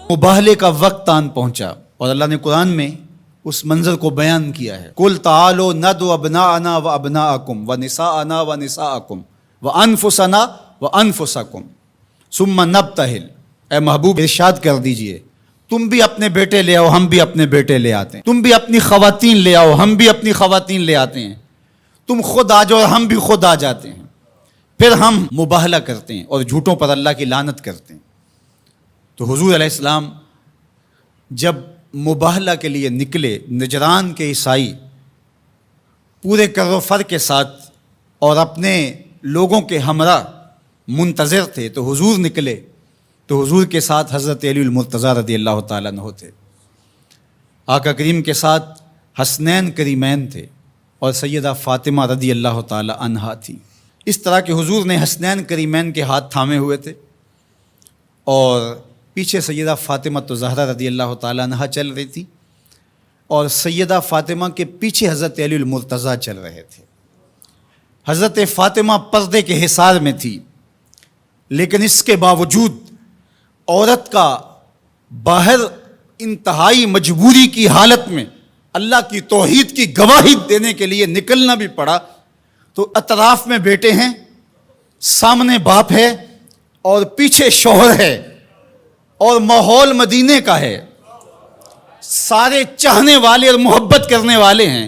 مباہلے کا وقت آن پہنچا اور اللہ نے قرآن میں اس منظر کو بیان کیا ہے. قل تعالوا ندعو ابناءنا وابناءکم ونساءنا ونساءکم وانفسنا وانفسکم ثم نبتہل. اے محبوب ارشاد کر دیجئے تم بھی اپنے بیٹے لے آؤ، ہم بھی اپنے بیٹے لے آتے ہیں. تم بھی اپنی خواتین لے آؤ، ہم بھی اپنی خواتین لے آتے ہیں. تم خود آ جاؤ اور ہم بھی خود آ جاتے ہیں. پھر ہم مباہلہ کرتے ہیں اور جھوٹوں پر اللہ کی لعنت کرتے ہیں. تو حضور علیہ السلام جب مباہلہ کے لیے نکلے، نجران کے عیسائی پورے کر و فر کے ساتھ اور اپنے لوگوں کے ہمراہ منتظر تھے، تو حضور نکلے تو حضور کے ساتھ حضرت علی المرتضیٰ رضی اللہ تعالیٰ عنہ تھے. آقا کریم کے ساتھ حسنین کریمین تھے اور سیدہ فاطمہ رضی اللہ تعالیٰ عنہا تھی. اس طرح کہ حضور نے حسنین کریمین کے ہاتھ تھامے ہوئے تھے اور پیچھے سیدہ فاطمہ تو زہرا رضی اللہ تعالیٰ عنہا چل رہی تھی اور سیدہ فاطمہ کے پیچھے حضرت علی المرتضیٰ چل رہے تھے. حضرت فاطمہ پردے کے حصار میں تھی، لیکن اس کے باوجود عورت کا باہر انتہائی مجبوری کی حالت میں اللہ کی توحید کی گواہی دینے کے لیے نکلنا بھی پڑا. تو اطراف میں بیٹے ہیں، سامنے باپ ہے اور پیچھے شوہر ہے اور ماحول مدینے کا ہے. سارے چاہنے والے اور محبت کرنے والے ہیں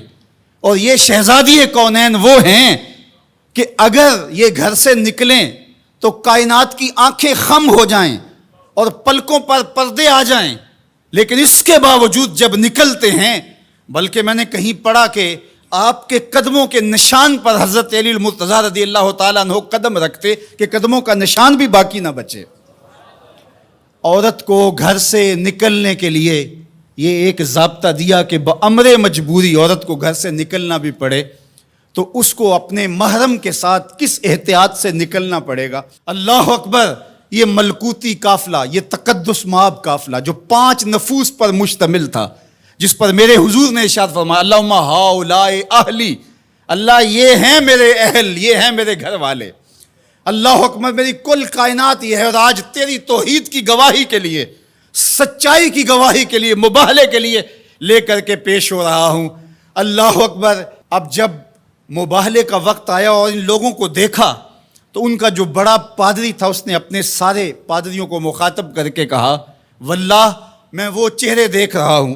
اور یہ شہزادی کونین وہ ہیں کہ اگر یہ گھر سے نکلیں تو کائنات کی آنکھیں خم ہو جائیں اور پلکوں پر پردے آ جائیں. لیکن اس کے باوجود جب نکلتے ہیں، بلکہ میں نے کہیں پڑھا کہ آپ کے قدموں کے نشان پر حضرت علی المرتضیٰ رضی اللہ تعالیٰ عنہ قدم رکھتے کہ قدموں کا نشان بھی باقی نہ بچے. عورت کو گھر سے نکلنے کے لیے یہ ایک ضابطہ دیا کہ بامر مجبوری عورت کو گھر سے نکلنا بھی پڑے تو اس کو اپنے محرم کے ساتھ کس احتیاط سے نکلنا پڑے گا. اللہ اکبر! یہ ملکوتی قافلہ، یہ تقدس مآب قافلہ جو 5 نفوس پر مشتمل تھا، جس پر میرے حضور نے ارشاد فرمایا اللہم ہؤلاء اہلی، اللہ یہ ہیں میرے اہل، یہ ہیں میرے گھر والے. اللہ اکبر! میری کل کائنات یہ ہے اور آج تیری توحید کی گواہی کے لیے، سچائی کی گواہی کے لیے، مباہلے کے لیے لے کر کے پیش ہو رہا ہوں. اللہ اکبر! اب جب مباہلے کا وقت آیا اور ان لوگوں کو دیکھا تو ان کا جو بڑا پادری تھا اس نے اپنے سارے پادریوں کو مخاطب کر کے کہا واللہ میں وہ چہرے دیکھ رہا ہوں،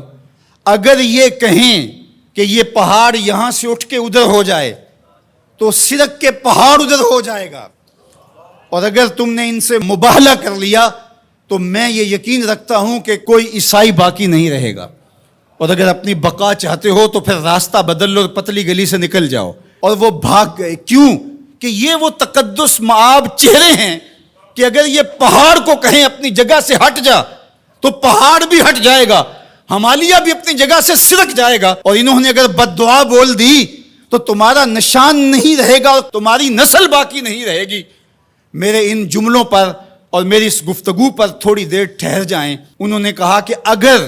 اگر یہ کہیں کہ یہ پہاڑ یہاں سے اٹھ کے ادھر ہو جائے تو سرک کے پہاڑ ادھر ہو جائے گا، اور اگر تم نے ان سے مباہلہ کر لیا تو میں یہ یقین رکھتا ہوں کہ کوئی عیسائی باقی نہیں رہے گا، اور اگر اپنی بقا چاہتے ہو تو پھر راستہ بدل لو، پتلی گلی سے نکل جاؤ. اور وہ بھاگ گئے. کیوں؟ کہ یہ وہ تقدس مآب چہرے ہیں کہ اگر یہ پہاڑ کو کہیں اپنی جگہ سے ہٹ جا تو پہاڑ بھی ہٹ جائے گا، ہمالیہ بھی اپنی جگہ سے سرک جائے گا. اور انہوں نے اگر بد دعا بول دی تو تمہارا نشان نہیں رہے گا اور تمہاری نسل باقی نہیں رہے گی. میرے ان جملوں پر اور میری اس گفتگو پر تھوڑی دیر ٹھہر جائیں. انہوں نے کہا کہ اگر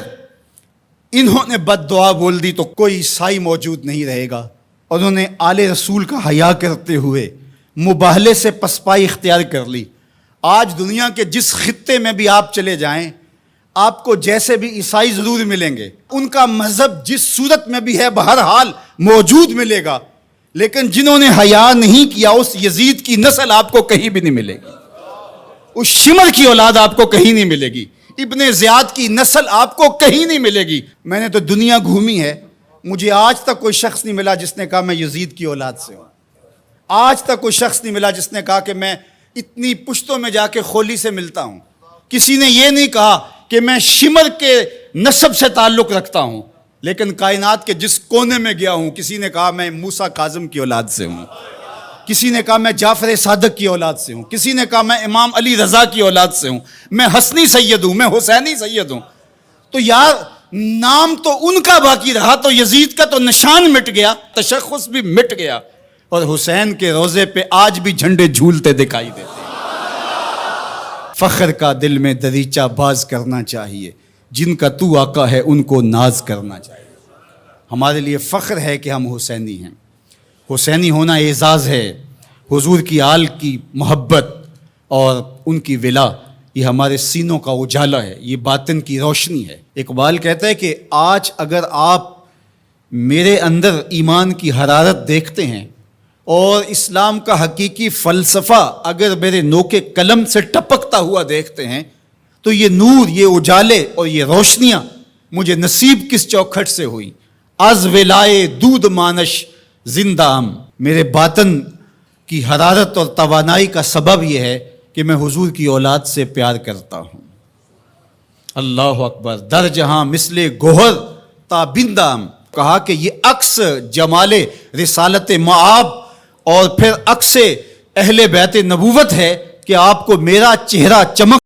انہوں نے بد دعا بول دی تو کوئی عیسائی موجود نہیں رہے گا. اور انہوں نے آل رسول کا حیا کرتے ہوئے مباہلے سے پسپائی اختیار کر لی. آج دنیا کے جس خطے میں بھی آپ چلے جائیں، آپ کو جیسے بھی عیسائی ضرور ملیں گے، ان کا مذہب جس صورت میں بھی ہے بہرحال موجود ملے گا، لیکن جنہوں نے حیا نہیں کیا اس یزید کی نسل آپ کو کہیں بھی نہیں ملے گی، اس شمر کی اولاد آپ کو کہیں نہیں ملے گی، ابن زیاد کی نسل آپ کو کہیں نہیں ملے گی. میں نے تو دنیا گھومی ہے، مجھے آج تک کوئی شخص نہیں ملا جس نے کہا میں یزید کی اولاد سے ہوں. آج تک کوئی شخص نہیں ملا جس نے کہا کہ میں اتنی پشتوں میں جا کے خولی سے ملتا ہوں. کسی نے یہ نہیں کہا کہ میں شمر کے نسب سے تعلق رکھتا ہوں، لیکن کائنات کے جس کونے میں گیا ہوں کسی نے کہا میں موسیٰ کاظم کی اولاد سے ہوں، کسی نے کہا میں جعفر صادق کی اولاد سے ہوں، کسی نے کہا میں امام علی رضا کی اولاد سے ہوں، میں حسنی سید ہوں، میں حسینی سید ہوں. تو یار نام تو ان کا باقی رہا، تو یزید کا تو نشان مٹ گیا، تشخص بھی مٹ گیا، اور حسین کے روزے پہ آج بھی جھنڈے جھولتے دکھائی دیتے ہیں. فخر کا دل میں دریچہ باز کرنا چاہیے، جن کا تو آقا ہے ان کو ناز کرنا چاہیے. ہمارے لیے فخر ہے کہ ہم حسینی ہیں. حسینی ہونا اعزاز ہے. حضور کی آل کی محبت اور ان کی ولا یہ ہمارے سینوں کا اجالا ہے، یہ باطن کی روشنی ہے۔ اقبال کہتا ہے کہ آج اگر آپ میرے اندر ایمان کی حرارت دیکھتے ہیں اور اسلام کا حقیقی فلسفہ اگر میرے نوک قلم سے ٹپکتا ہوا دیکھتے ہیں تو یہ نور، یہ اجالے اور یہ روشنیاں مجھے نصیب کس چوکھٹ سے ہوئی؟ از ولائے دودھ مانش زندام، میرے باطن کی حرارت اور توانائی کا سبب یہ ہے کہ میں حضور کی اولاد سے پیار کرتا ہوں۔ اللہ اکبر، در جہاں مثل گوہر تابندام، کہا کہ یہ عکس جمال رسالت معاب اور پھر عکس اہل بیت نبوت ہے کہ آپ کو میرا چہرہ چمک